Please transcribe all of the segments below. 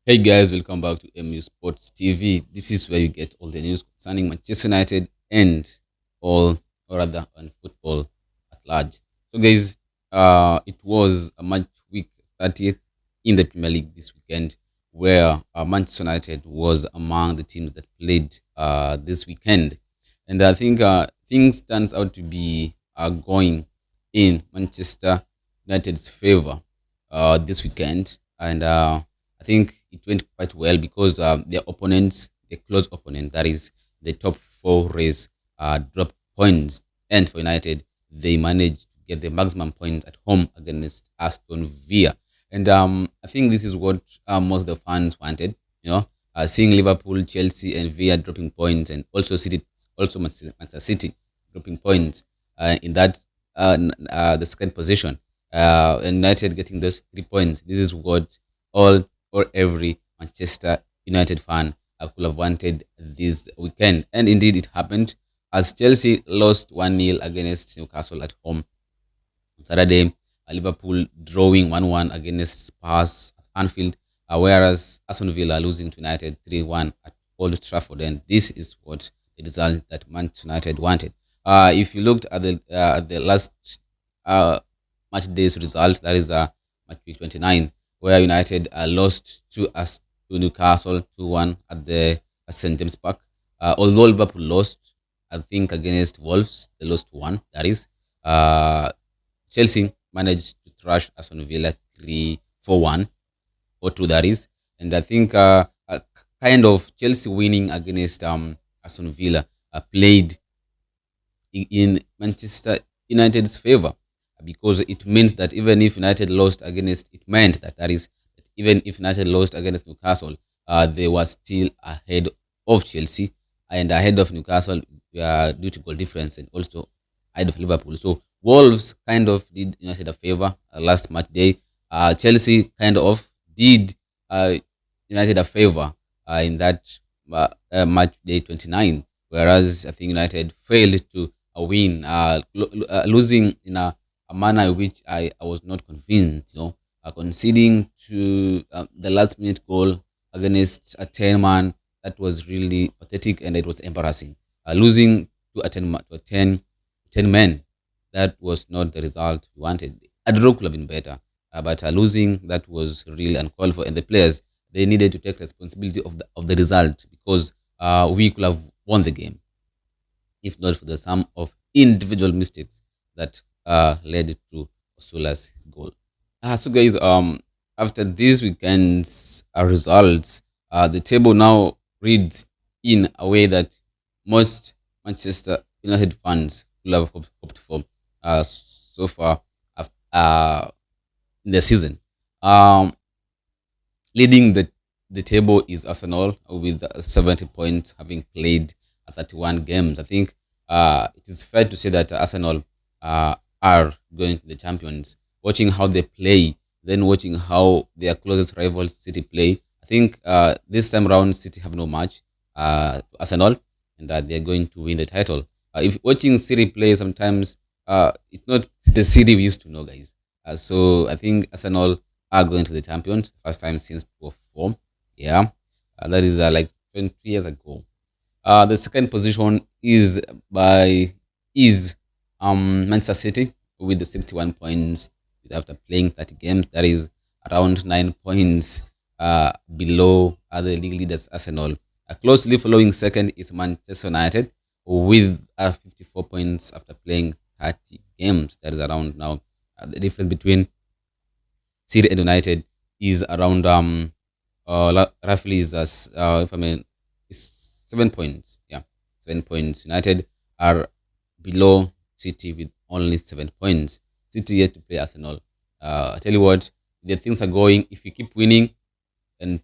Hey guys, welcome back to MU Sports TV. This is where you get all the news concerning Manchester United and all, or rather, on football at large. So, guys, it was a match week 30th in the Premier League this weekend, where Manchester United was among the teams that played this weekend, and I think things turns out to be going in Manchester United's favor this weekend, and I think it went quite well because their opponents, the close opponent, that is the top four race, dropped points. And for United, they managed to get the maximum points at home against Aston Villa. And I think this is what most of the fans wanted, seeing Liverpool, Chelsea, and Villa dropping points, and also Manchester City dropping points in that the second position, and United getting those 3 points. This is what all or every Manchester United fan could have wanted this weekend. And indeed, it happened as Chelsea lost 1-0 against Newcastle at home on Saturday. Liverpool drawing 1-1 against Spurs at Anfield, whereas Aston Villa losing to United 3-1 at Old Trafford. And this is what the result that Manchester United wanted. If you looked at the last uh, match day's result, that is match week 29, where United lost to Newcastle 2-1 at the St James Park. Although Liverpool lost, I think against Wolves, they lost 1. That is, Chelsea managed to thrash Aston Villa 3-4-1 or 2. That is, and I think kind of Chelsea winning against Aston Villa played in Manchester United's favor, because it means that even if United lost against, it meant that is that even if United lost against Newcastle, they were still ahead of Chelsea and ahead of Newcastle due to goal difference, and also ahead of Liverpool. So Wolves kind of did United a favor last match day. Chelsea kind of did United a favor in that match day 29, whereas I think United failed to win, losing in a manner in which I was not convinced. Conceding to the last minute goal against a 10 man, that was really pathetic and it was embarrassing. Losing to a 10 men, that was not the result we wanted. A draw could have been better, but losing, that was really uncalled for. And the players, they needed to take responsibility of the result, because we could have won the game if not for the sum of individual mistakes that led to Osula's goal. So guys, after this weekend's results, the table now reads in a way that most Manchester United fans will have hoped for so far in the season. Um, Leading the table is Arsenal with 70 points, having played 31 games. I think it is fair to say that Arsenal are going to the champions. Watching how they play, then watching how their closest rivals City play, I think this time around City have no match to Arsenal, and they are going to win the title. If watching City play, sometimes it's not the City we used to know, guys. So I think Arsenal are going to the champions, first time since 2004. Yeah, that is like 20 years ago. The second position is Manchester City with the 61 points after playing 30 games. That is around 9 points below other league leaders Arsenal. Closely following second is Manchester United with 54 points after playing 30 games. That is around now. The difference between City and United is around roughly is if I mean it's 7 points. Yeah, 7 points. United are below City with only 7 points. City yet to play Arsenal. I tell you what, the things are going. If you keep winning and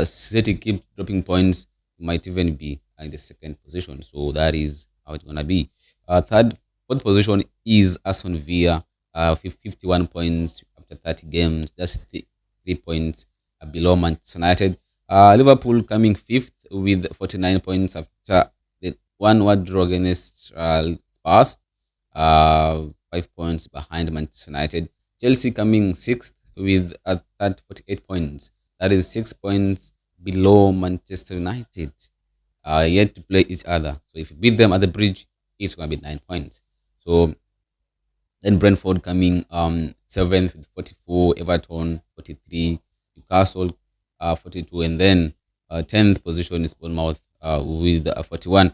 City keep dropping points, you might even be in the second position. So that is how it's gonna be. Fourth position is Aston Villa, 51 points after 30 games. That's 3 points below Manchester United. Liverpool coming fifth with 49 points after the 1-1 draw against Spurs. 5 points behind Manchester United. Chelsea coming sixth with 48 points. That is 6 points below Manchester United. Yet to play each other. So if you beat them at the bridge, it's going to be 9 points. So then Brentford coming seventh with 44, Everton 43, Newcastle 42, and then 10th position is Bournemouth with 41.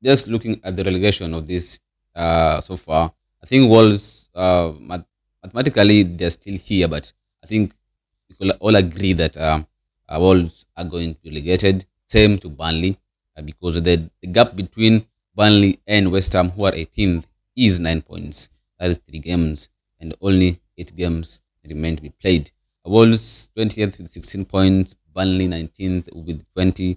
Just looking at the relegation of this so far, I think Wolves mathematically they're still here, but I think we could all agree that Wolves are going to be relegated. Same to Burnley because the gap between Burnley and West Ham, who are 18th, is 9 points. That is 3 games, and only 8 games remain to be played. Wolves 20th with 16 points, Burnley 19th with 20,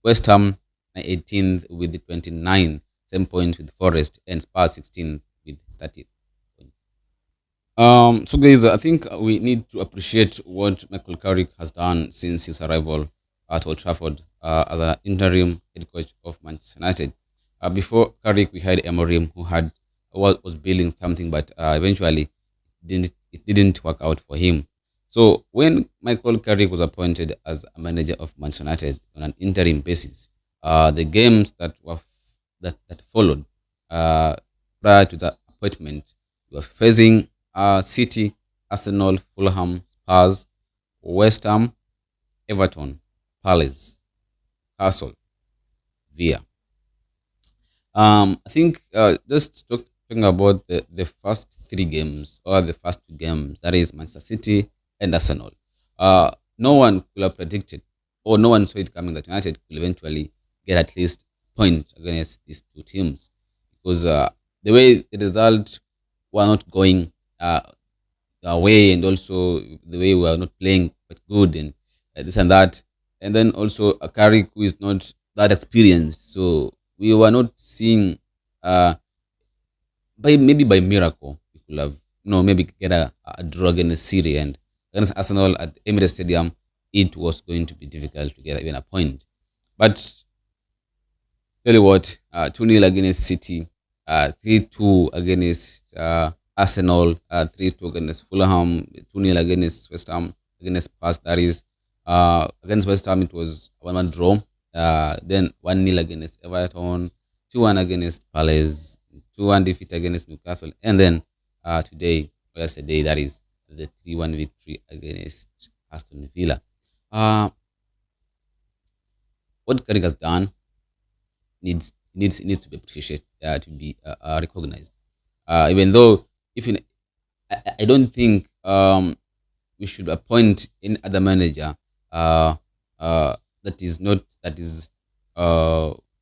West Ham 18th with 29, same point with Forest, and Spurs 16th with 30 points. So guys, I think we need to appreciate what Michael Carrick has done since his arrival at Old Trafford as an interim head coach of Manchester United. Before Carrick, we had Emery, who had was building something, but eventually it didn't work out for him. So when Michael Carrick was appointed as a manager of Manchester United on an interim basis, the games that followed prior to that appointment were facing City, Arsenal, Fulham, Spurs, West Ham, Everton, Palace, Castle, Villa. I think just talking about the first 3 games or the first 2 games, that is Manchester City and Arsenal. No one could have predicted, or no one saw it coming that United could eventually get at least point against these 2 teams because the way the result were not going away, and also the way we are not playing quite good, and this and that, and then also a Carrick who is not that experienced, so we were not seeing by maybe by miracle we could have maybe get a draw against City, and against Arsenal at Emirates Stadium it was going to be difficult to get even a point. But tell you what, 2-0 against City, 3-2 against Arsenal, 3-2 against Fulham, 2-0 against West Ham, against Spurs, that is. Against West Ham, it was a 1-1 draw. Then 1-0 against Everton, 2-1 against Palace, 2-1 defeat against Newcastle, and then today, or yesterday, that is the 3-1 victory against Aston Villa. What Carrick has done needs to be appreciated, to be recognized. Even though, if in, I don't think we should appoint any other manager that is not that is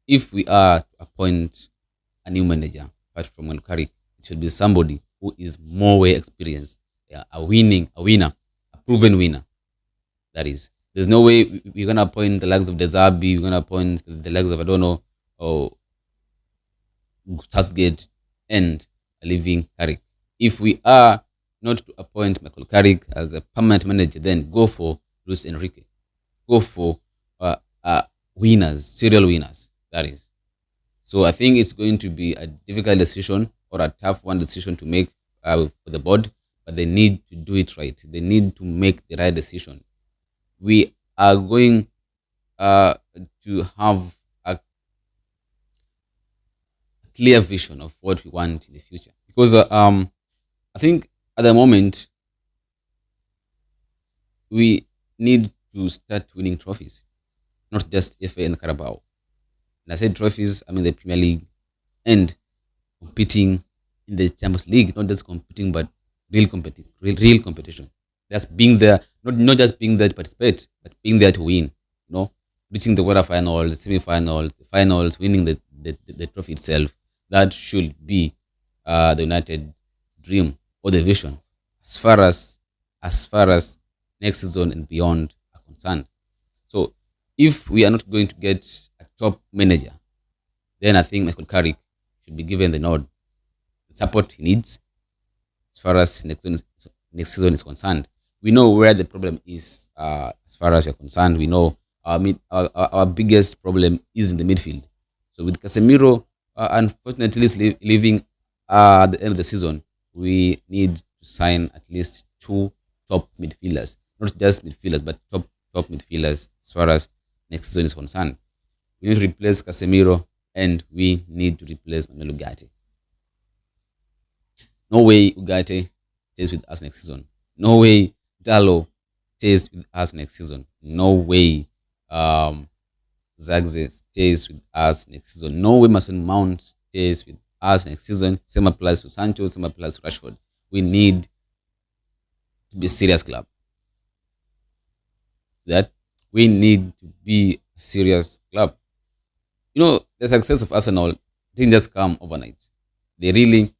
if we are to appoint a new manager apart from Carrick, it should be somebody who is more way experienced, a winner, a proven winner. That is, there's no way we're gonna appoint the likes of Dezabi, we're gonna appoint the likes of, I don't know, or Southgate and a living Carrick. If we are not to appoint Michael Carrick as a permanent manager, then go for Luis Enrique. Go for winners, serial winners. That is. So I think it's going to be a difficult decision or a tough one decision to make for the board, but they need to do it right. They need to make the right decision. We are going to have a clear vision of what we want in the future, because I think at the moment we need to start winning trophies, not just FA and Carabao. And I said trophies, I mean the Premier League, and competing in the Champions League, not just competing, but real competition. Just being there, not just being there to participate, but being there to win. Reaching the quarterfinals, the semi-finals, the finals, winning the trophy itself. That should be the United dream or the vision, as far as next season and beyond are concerned. So if we are not going to get a top manager, then I think Michael Carrick should be given the nod, the support he needs as far as next season is concerned. We know where the problem is as far as we're concerned. We know our biggest problem is in the midfield. So with Casemiro unfortunately leaving at the end of the season, we need to sign at least 2 top midfielders. not just midfielders, but top midfielders as far as next season is concerned. We need to replace Casemiro and we need to replace Manuel Ugarte. No way Ugarte stays with us next season. No way Dalo stays with us next season. No way um, Zagze stays with us next season. No way Mason Mount stays with us next season. Same applies to Sancho, same applies to Rashford. We need to be a serious club. That we need to be a serious club. The success of Arsenal didn't just come overnight. They really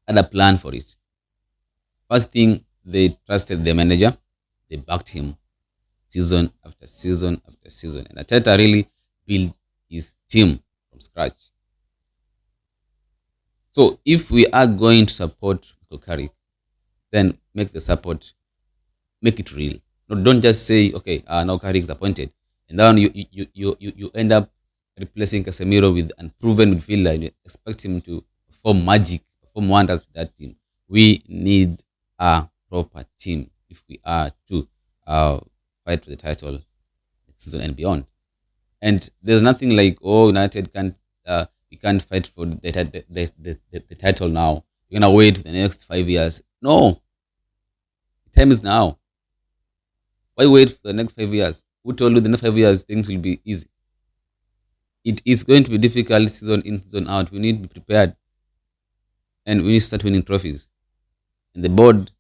had a plan for it. First thing, they trusted the manager. They backed him season after season after season. And Ateta really built his team from scratch. So if we are going to support Michael, then make the support, make it real. No, don't just say, okay, now Carrick is appointed. And then you end up replacing Casemiro with unproven midfielder and you expect him to perform magic, perform wonders with that team. We need a proper team if we are to fight for the title next season and beyond. And there's nothing like, oh, United can't we can't fight for the title now. We're gonna wait for the next 5 years. No, the time is now. Why wait for the next 5 years? Who told you the next 5 years things will be easy? It is going to be difficult season in, season out. We need to be prepared and we need to start winning trophies. And the board,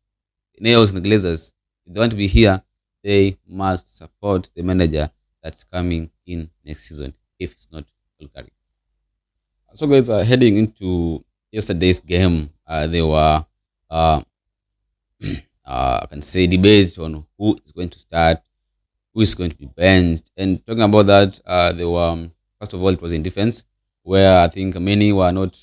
Nails and Glazers, if they want to be here, they must support the manager that's coming in next season if it's not Bulgari. So, guys, heading into yesterday's game, there were, I can say, debates on who is going to start, who is going to be benched. And talking about that, there were, first of all, it was in defense, where I think many were not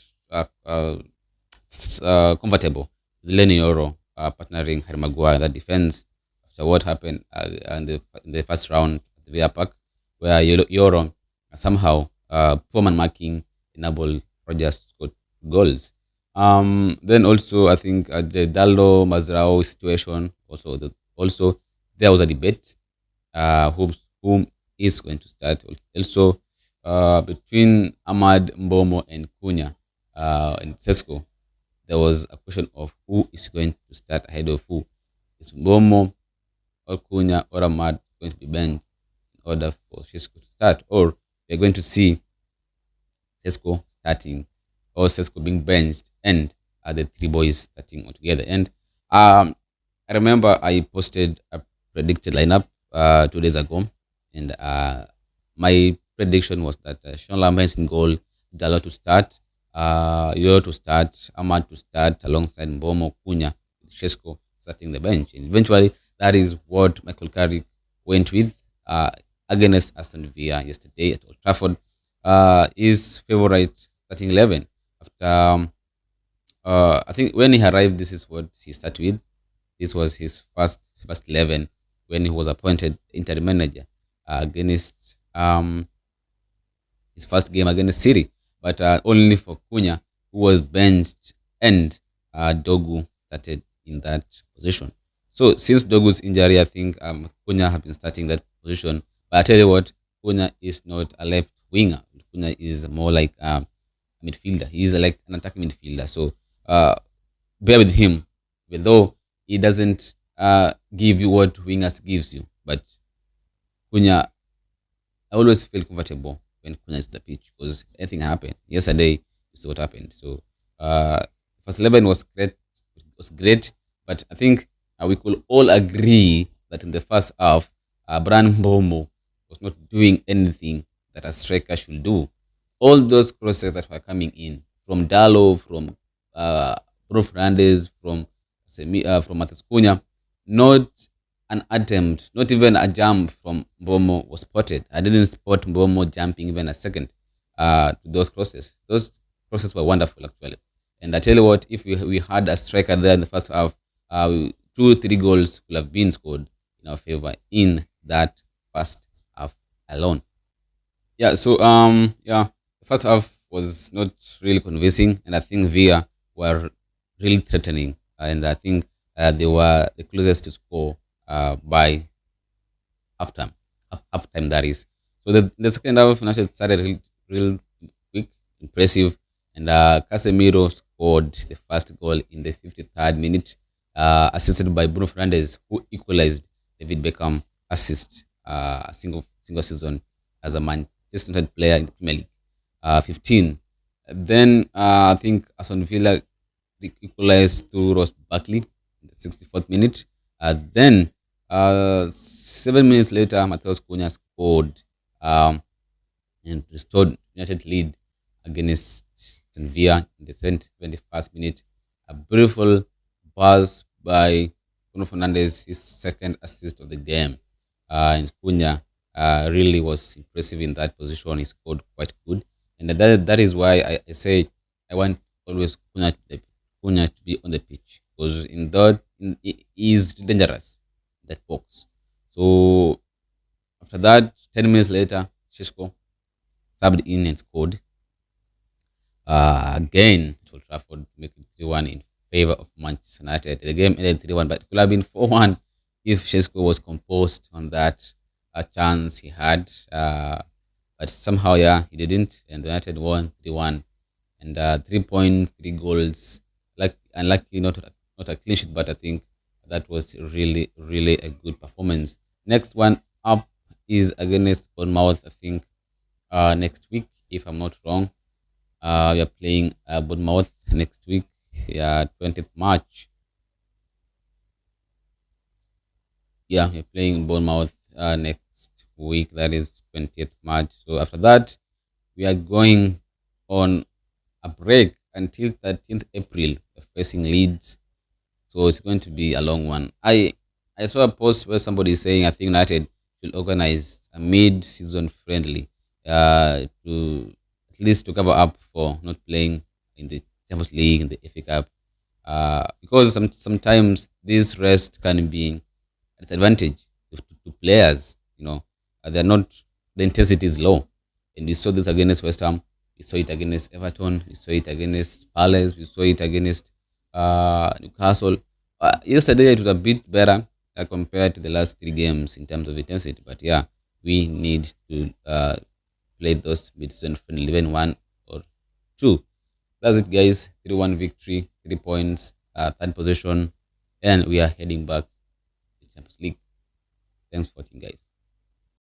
comfortable with Lenny Yoro partnering Harry Maguire in that defense after what happened in the first round at the Villa Park, where Yoro somehow poor man marking enabled Rogers to score goals. Then also I think the Dallo Mazrao situation also there was a debate whom is going to start. Also between Ahmad Mbomo and Cunha and Sesko, there was a question of who is going to start ahead of who. Is Mbomo or Cunha or Ahmad going to be benched in order for Sesko to start, or we're going to see Sesko starting or Sesko being benched and the three boys starting altogether. And I remember I posted a predicted lineup 2 days ago, and my prediction was that Sean Lambert in goal, Dalo to start, Yoro to start, Ahmad to start alongside Mbomo, Cunha, with Sesko starting the bench. And eventually, that is what Michael Carrick went with against Aston Villa yesterday at Old Trafford. His favorite starting 11 after I think when he arrived, this is what he started with. This was his first 11 when he was appointed interim manager against his first game against City, but only for Cunha, who was benched, and Dogu started in that position. So since Dogu's injury, I think Cunha has been starting that position. But I tell you what, Cunha is not a left winger. Cunha is more like a midfielder. He's like an attacking midfielder. So bear with him, even though he doesn't give you what wingers gives you. But Cunha, I always feel comfortable when Cunha is on the pitch because anything happened. Yesterday, you saw what happened. So first 11 was great, but I think we could all agree that in the first half, Brian Mbomo was not doing anything that a striker should do. All those crosses that were coming in from Dalo, from Bruno Fernandes, from Matheus Cunha, not an attempt, not even a jump from Mbomo was spotted. I didn't spot Mbomo jumping even a second to those crosses. Those crosses were wonderful, actually. And I tell you what, if we had a striker there in the first half, 2-3 goals could have been scored in our favor in that first half alone. Yeah, so the first half was not really convincing, and I think Villa were really threatening, and I think They were the closest to score by halftime. Halftime, that is. So the second half, United started real quick, impressive, and Casemiro scored the first goal in the 53rd minute, assisted by Bruno Fernandes, who equalized David Beckham assist, a single season as a Manchester United player in the Premier League. 15. Then I think Aston Villa equalized to Ross Barkley in the 64th minute. Then 7 minutes later, Matheus Cunha scored and restored United lead against Aston Villa in the 21st minute. A beautiful pass by Bruno Fernandes, his second assist of the game. And Cunha really was impressive in that position. He scored quite good. And that is why I say I want always Cunha to be on the pitch, because he is dangerous in that box. So after that, 10 minutes later, Shishko subbed in and scored again at Old Trafford to make it 3-1 in favor of Manchester United. The game ended 3-1, but it could have been 4-1 if Shishko was composed on that chance he had. But somehow, yeah, he didn't, and United won 3-1. And 3 points, 3 goals. Like unlucky, not a clean sheet, but I think that was really a good performance. Next one up is against Bournemouth. I think next week, if I'm not wrong. We are playing Bournemouth next week, yeah, 20th March. Yeah, we're playing Bournemouth next week. That is 20th March. So after that, we are going on a break until 13th April. We're facing Leeds, so it's going to be a long one. I saw a post where somebody is saying I think United should organize a mid-season friendly to at least to cover up for not playing in the Champions League, in the FA Cup, because sometimes this rest can be a disadvantage to players. They're not, the intensity is low, and we saw this against West Ham. We saw it against Everton. We saw it against Palace. We saw it against Newcastle. Yesterday it was a bit better compared to the last 3 games in terms of intensity. But yeah, we need to play those mid-season friendly, even one or two. That's it, guys. 3-1 victory, 3 points, third position, and we are heading back to the Champions League. Thanks for watching, guys.